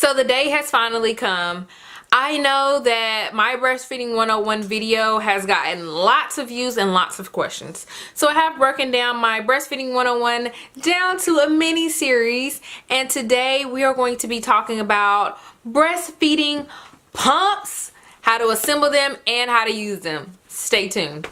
So the day has finally come. I know that my breastfeeding 101 video has gotten lots of views and lots of questions. So I have broken down my breastfeeding 101 down to a mini series, and today we are going to be talking about breastfeeding pumps, how to assemble them, and how to use them. Stay tuned.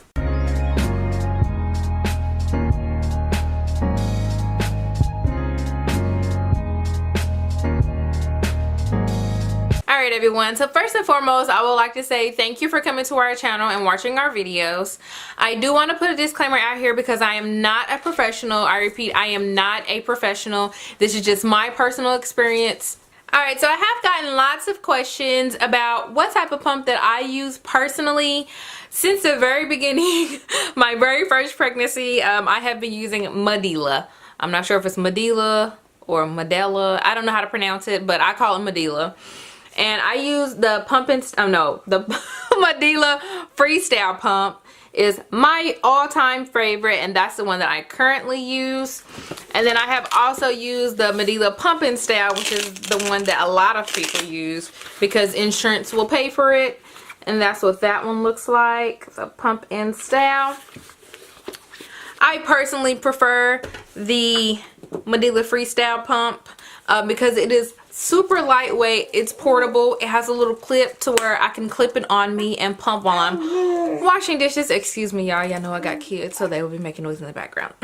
Alright everyone, so first and foremost, I would like to say thank you for coming to our channel and watching our videos. I do want to put a disclaimer out here because I am not a professional. I repeat, I am not a professional. This is just my personal experience. Alright, so I have gotten lots of questions about what type of pump that I use personally. Since the very beginning, my very first pregnancy, I have been using Medulla. I'm not sure if it's Medulla or Medela. I don't know how to pronounce it, but I call it Medulla. And I use the the Medulla Freestyle pump is my all-time favorite, and that's the one that I currently use. And then I have also used the Medulla Pump and Style, which is the one that a lot of people use because insurance will pay for it. And that's what that one looks like, the Pump and Style. I personally prefer the Medulla Freestyle pump because it is super lightweight, it's portable, it has a little clip to where I can clip it on me and pump while I'm washing dishes. Excuse me y'all, y'all know I got kids, so they will be making noise in the background.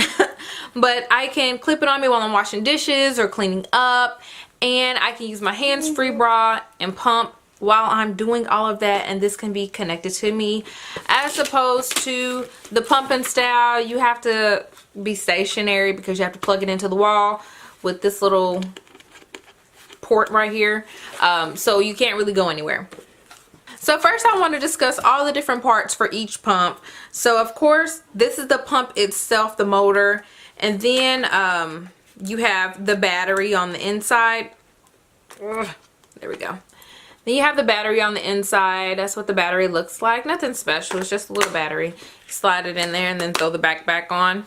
But I can clip it on me while I'm washing dishes or cleaning up, and I can use my hands-free bra and pump while I'm doing all of that, and this can be connected to me. As opposed to the Pump and Style, you have to be stationary because you have to plug it into the wall with this little port right here, so you can't really go anywhere. So first I want to discuss all the different parts for each pump. So of course this is the pump itself, the motor, and then you have the battery on the inside. There we go. Then you have the battery on the inside. That's what the battery looks like. Nothing special, it's just a little battery. Slide it in there and then throw the back on.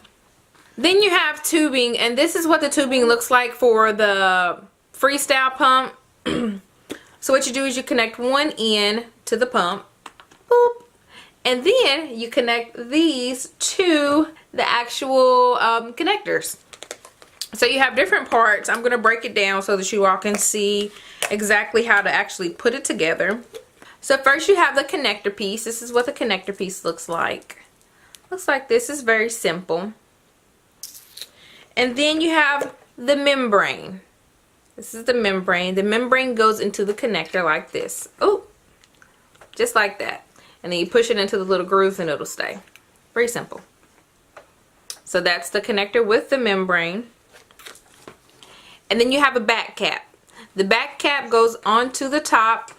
Then you have tubing, and this is what the tubing looks like for the Freestyle pump. So what you do is you connect one end to the pump, boop, and then you connect these to the actual connectors. So you have different parts. I'm going to break it down so that you all can see exactly how to actually put it together. So first you have the connector piece. This is what the connector piece looks like. Looks like this is very simple. And then you have the membrane. This is the membrane. The membrane goes into the connector like this. Oh, just like that. And then you push it into the little grooves and it'll stay. Very simple. So that's the connector with the membrane. And then you have a back cap. The back cap goes onto the top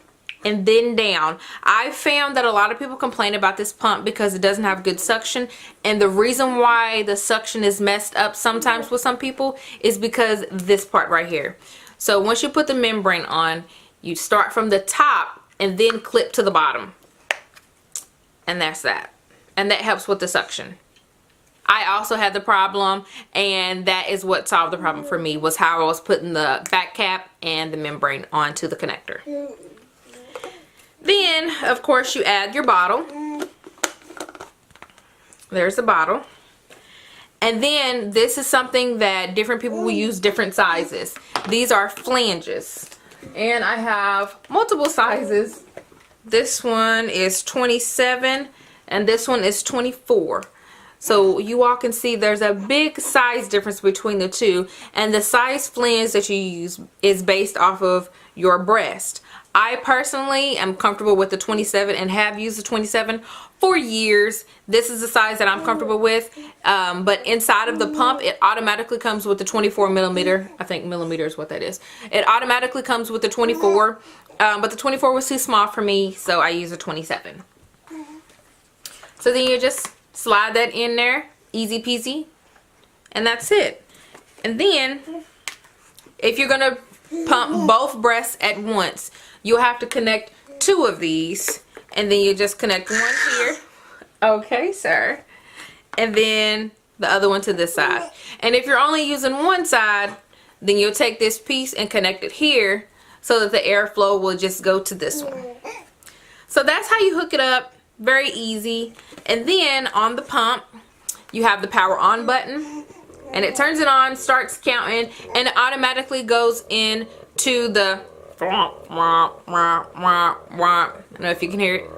and then down. I found that a lot of people complain about this pump because it doesn't have good suction, and the reason why the suction is messed up sometimes with some people is because this part right here. So once you put the membrane on, you start from the top and then clip to the bottom, and that's that, and that helps with the suction. I also had the problem, and that is what solved the problem for me, was how I was putting the back cap and the membrane onto the connector. Then, of course, you add your bottle. There's the bottle. And then this is something that different people will use different sizes. These are flanges. And I have multiple sizes. This one is 27 and this one is 24. So you all can see there's a big size difference between the two, and the size flange that you use is based off of your breast. I personally am comfortable with the 27 and have used the 27 for years. This is the size that I'm comfortable with, but inside of the pump it automatically comes with the 24 millimeter. I think millimeter is what that is. It automatically comes with the 24, but the 24 was too small for me, so I use a 27. So then you just slide that in there, easy peasy, and that's it. And then if you're gonna pump both breasts at once, you'll have to connect two of these, and then you just connect one here, okay sir, and then the other one to this side. And if you're only using one side, then you'll take this piece and connect it here, so that the airflow will just go to this one. So that's how you hook it up. Very easy. And then on the pump, you have the power on button, and it turns it on, starts counting, and it automatically goes into the I don't know if you can hear it.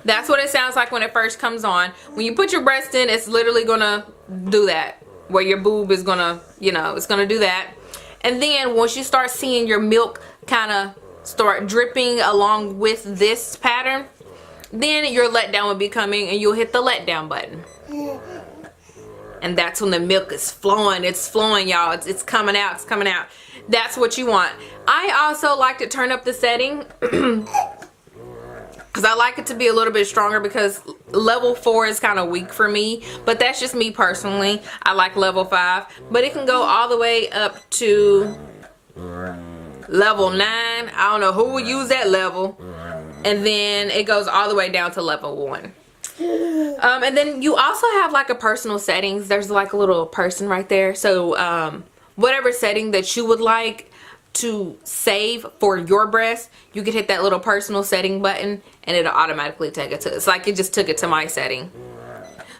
That's what it sounds like when it first comes on. When you put your breast in, it's literally gonna do that, where your boob is gonna, you know, it's gonna do that. And then once you start seeing your milk kind of start dripping along with this pattern, then your letdown will be coming, and you'll hit the letdown button. And that's when the milk is flowing. It's flowing, y'all. It's coming out. It's coming out. That's what you want. I also like to turn up the setting because I like it to be a little bit stronger, because level 4 is kind of weak for me. But that's just me personally. I like level 5. But it can go all the way up to level 9. I don't know who would use that level. And then it goes all the way down to level 1. And then you also have like a personal settings. There's like a little person right there. So whatever setting that you would like to save for your breast, you could hit that little personal setting button, and it'll automatically take it to, it's like it just took it to my setting.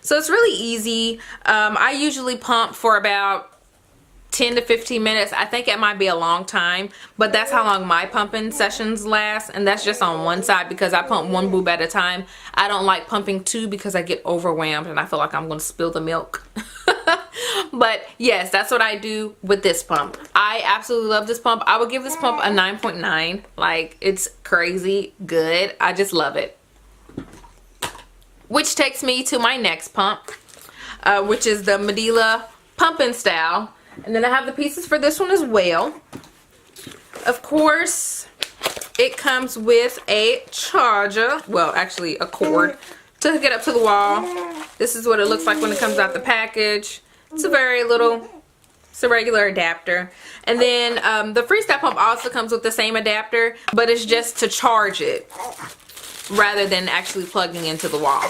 So it's really easy. I usually pump for about 10 to 15 minutes. I think it might be a long time, but that's how long my pumping sessions last, and that's just on one side because I pump one boob at a time. I don't like pumping two because I get overwhelmed and I feel like I'm going to spill the milk. But yes, that's what I do with this pump. I absolutely love this pump. I would give this pump a 9.9. Like, it's crazy good. I just love it. Which takes me to my next pump, which is the Medela pumping style. And then I have the pieces for this one as well. Of course, it comes with a charger. Well, actually a cord to hook it up to the wall. This is what it looks like when it comes out the package. It's a very little, it's a regular adapter. And then the freestyle pump also comes with the same adapter, but it's just to charge it rather than actually plugging into the wall.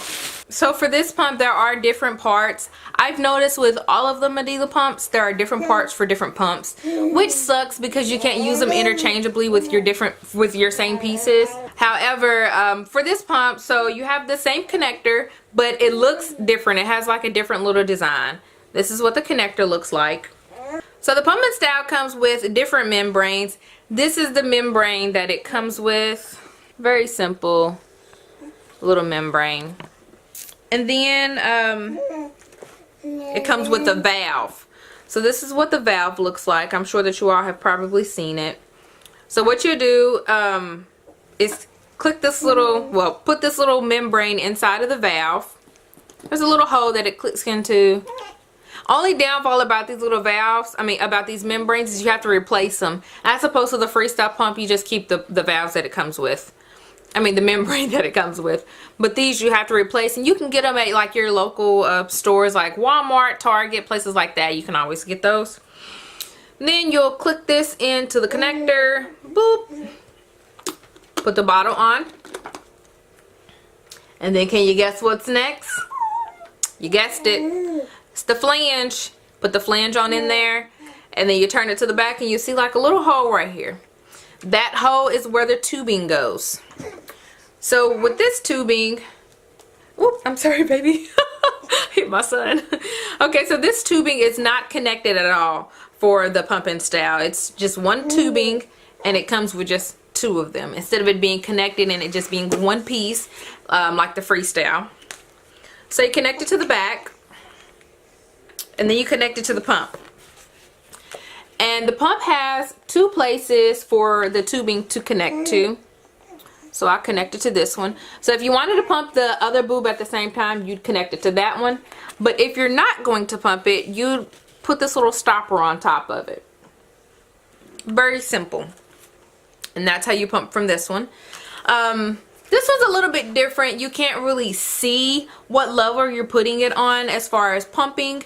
So for this pump, there are different parts. I've noticed with all of the Medela pumps, there are different parts for different pumps, which sucks because you can't use them interchangeably with your same pieces. However, for this pump, so you have the same connector, but it looks different. It has like a different little design. This is what the connector looks like. So the pumping style comes with different membranes. This is the membrane that it comes with. Very simple little membrane. And then it comes with a valve. So this is what the valve looks like. I'm sure that you all have probably seen it. So what you do is click this little, well, put this little membrane inside of the valve. There's a little hole that it clicks into. Only downfall about these little valves, about these membranes, is you have to replace them. As opposed to the freestyle pump, you just keep the valves that it comes with. The membrane that it comes with. But these you have to replace, and you can get them at like your local stores like Walmart, Target, places like that. You can always get those. And then you'll click this into the connector. Boop. Put the bottle on. And then can you guess what's next? You guessed it. It's the flange. Put the flange on in there. And then you turn it to the back and you see like a little hole right here. That hole is where the tubing goes. So with this tubing, whoop, I'm sorry baby, hit my son. Okay, so this tubing is not connected at all for the pumping style. It's just one tubing, and it comes with just two of them instead of it being connected and it just being one piece like the freestyle. So you connect it to the back, and then you connect it to the pump. And the pump has two places for the tubing to connect to. So I connected to this one. So if you wanted to pump the other boob at the same time, you'd connect it to that one. But if you're not going to pump it, you'd put this little stopper on top of it. Very simple. And that's how you pump from this one. This one's a little bit different. You can't really see what level you're putting it on as far as pumping.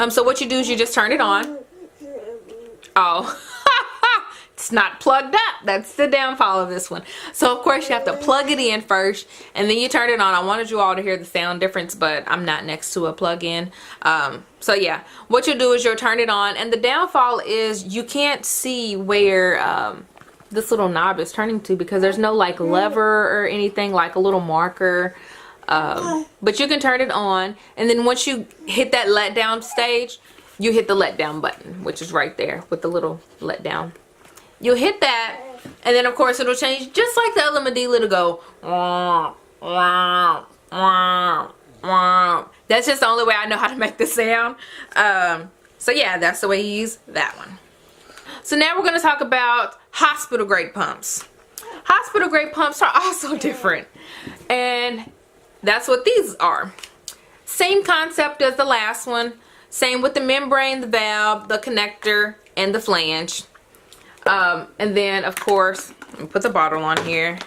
So what you do is you just turn it on. Oh, it's not plugged up. That's the downfall of this one. So of course you have to plug it in first, and then you turn it on. I wanted you all to hear the sound difference, but I'm not next to a plug-in. So yeah, what you'll do is you'll turn it on, and the downfall is you can't see where this little knob is turning to, because there's no like lever or anything, like a little marker. But you can turn it on, and then once you hit that let down stage, you hit the let down button, which is right there with the little let down. You'll hit that, and then of course it'll change just like the other Medulla to go wah, wah, wah, wah. That's just the only way I know how to make this sound. So yeah, that's the way you use that one. So now we're going to talk about hospital grade pumps. Hospital grade pumps are also different, and that's what these are. Same concept as the last one. Same with the membrane, the valve, the connector, and the flange. And then of course, let me put the bottle on here,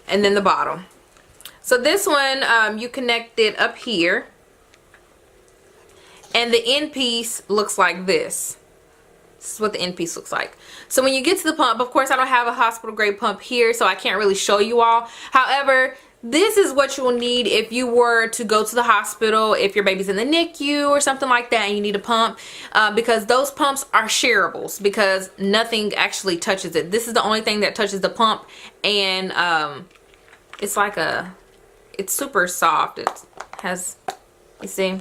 and then the bottle. So this one, you connect it up here, and the end piece looks like this. This is what the end piece looks like. So when you get to the pump, of course I don't have a hospital grade pump here, so I can't really show you all. However, this is what you will need if you were to go to the hospital, if your baby's in the NICU or something like that and you need a pump, because those pumps are shareables, because nothing actually touches it. This is the only thing that touches the pump, and it's like it's super soft. It has, you see?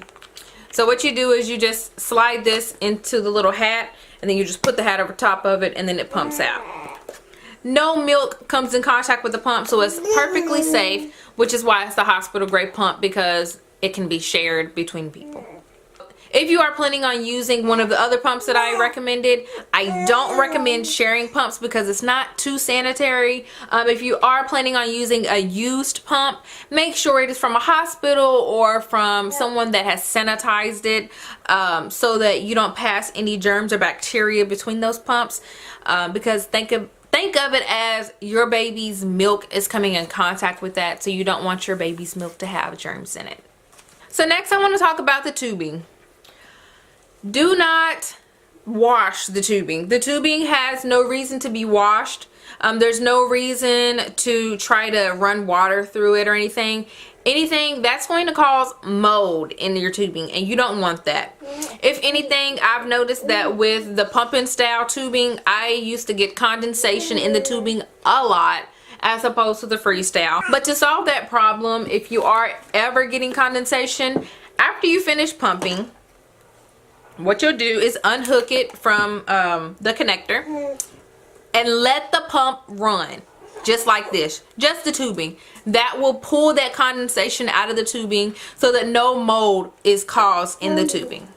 So what you do is you just slide this into the little hat, and then you just put the hat over top of it, and then it pumps out. No milk comes in contact with the pump, so it's perfectly safe, which is why it's the hospital grade pump, because it can be shared between people. If you are planning on using one of the other pumps that I recommended, I don't recommend sharing pumps because it's not too sanitary. If you are planning on using a used pump, make sure it is from a hospital or from someone that has sanitized it, so that you don't pass any germs or bacteria between those pumps, because think of it as your baby's milk is coming in contact with that, so you don't want your baby's milk to have germs in it. So next I want to talk about the tubing. Do not wash the tubing. The tubing has no reason to be washed. There's no reason to try to run water through it or anything. Anything that's going to cause mold in your tubing, and you don't want that. If anything, I've noticed that with the pumping style tubing, I used to get condensation in the tubing a lot as opposed to the freestyle. But to solve that problem, if you are ever getting condensation, after you finish pumping, what you'll do is unhook it from the connector and let the pump run. Just like this, just the tubing. That will pull that condensation out of the tubing so that no mold is caused in the tubing.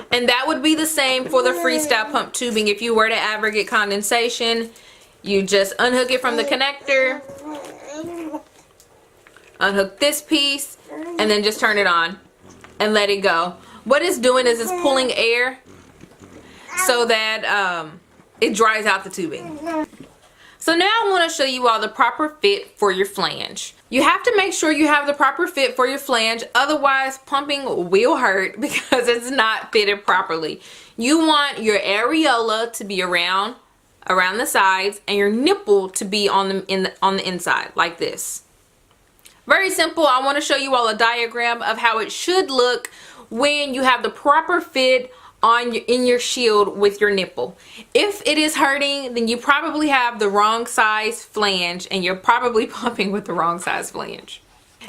And that would be the same for the freestyle pump tubing. If you were to ever get condensation, you just unhook it from the connector, unhook this piece, and then just turn it on and let it go. What it's doing is it's pulling air so that it dries out the tubing. So now I want to show you all the proper fit for your flange. You have to make sure you have the proper fit for your flange, otherwise pumping will hurt because it's not fitted properly. You want your areola to be around the sides and your nipple to be on the inside like this. Very simple. I want to show you all a diagram of how it should look when you have the proper fit in your shield with your nipple. If it is hurting, then you probably have the wrong size flange and you're probably pumping with the wrong size flange.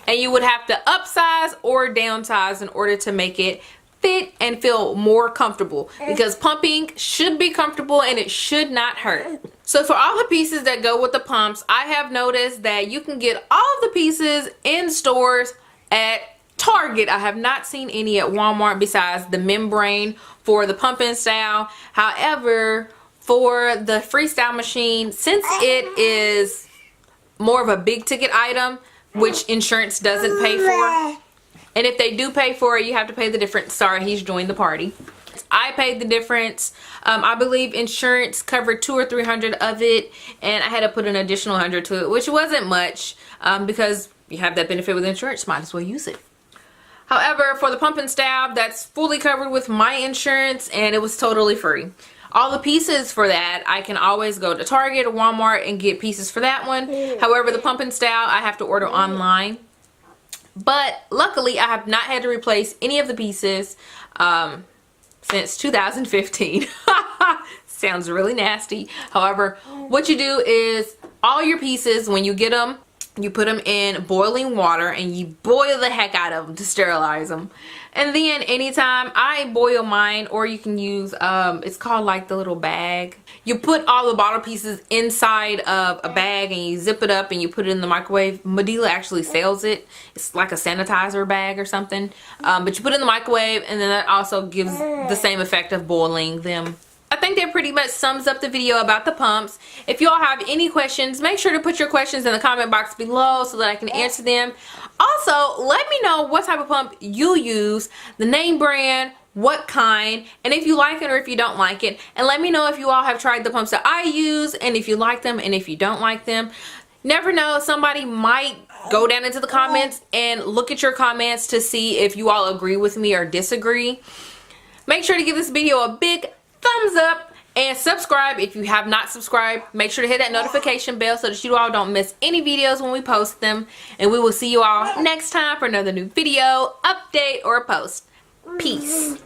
And you would have to upsize or downsize in order to make it fit and feel more comfortable, because pumping should be comfortable and it should not hurt. So for all the pieces that go with the pumps, I have noticed that you can get all of the pieces in stores at Target. I have not seen any at Walmart besides the membrane for the pumping style. However, for the freestyle machine, since it is more of a big ticket item, which insurance doesn't pay for, and if they do pay for it, you have to pay the difference. Sorry, he's joined the party. I paid the difference. I believe insurance covered $200 or $300 of it, and I had to put an additional $100 to it, which wasn't much, because you have that benefit with insurance, might as well use it. However, for the pumping style, that's fully covered with my insurance, and it was totally free. All the pieces for that, I can always go to Target or Walmart and get pieces for that one. However, the pump and style, I have to order online. But luckily, I have not had to replace any of the pieces since 2015. Sounds really nasty. However, what you do is all your pieces, when you get them, you put them in boiling water and you boil the heck out of them to sterilize them. And then anytime I boil mine, or you can use it's called like the little bag. You put all the bottle pieces inside of a bag and you zip it up and you put it in the microwave. Medela actually sells it. It's like a sanitizer bag or something. But you put it in the microwave, and then that also gives the same effect of boiling them. I think that pretty much sums up the video about the pumps. If you all have any questions, make sure to put your questions in the comment box below so that I can answer them. Also, let me know what type of pump you use, the name, brand, what kind, and if you like it or if you don't like it. And let me know if you all have tried the pumps that I use, and if you like them and if you don't like them. Never know, somebody might go down into the comments and look at your comments to see if you all agree with me or disagree. Make sure to give this video a big thumbs up and subscribe if you have not subscribed. Make sure to hit that notification bell so that you all don't miss any videos when we post them. And we will see you all next time for another new video, update, or post. Peace.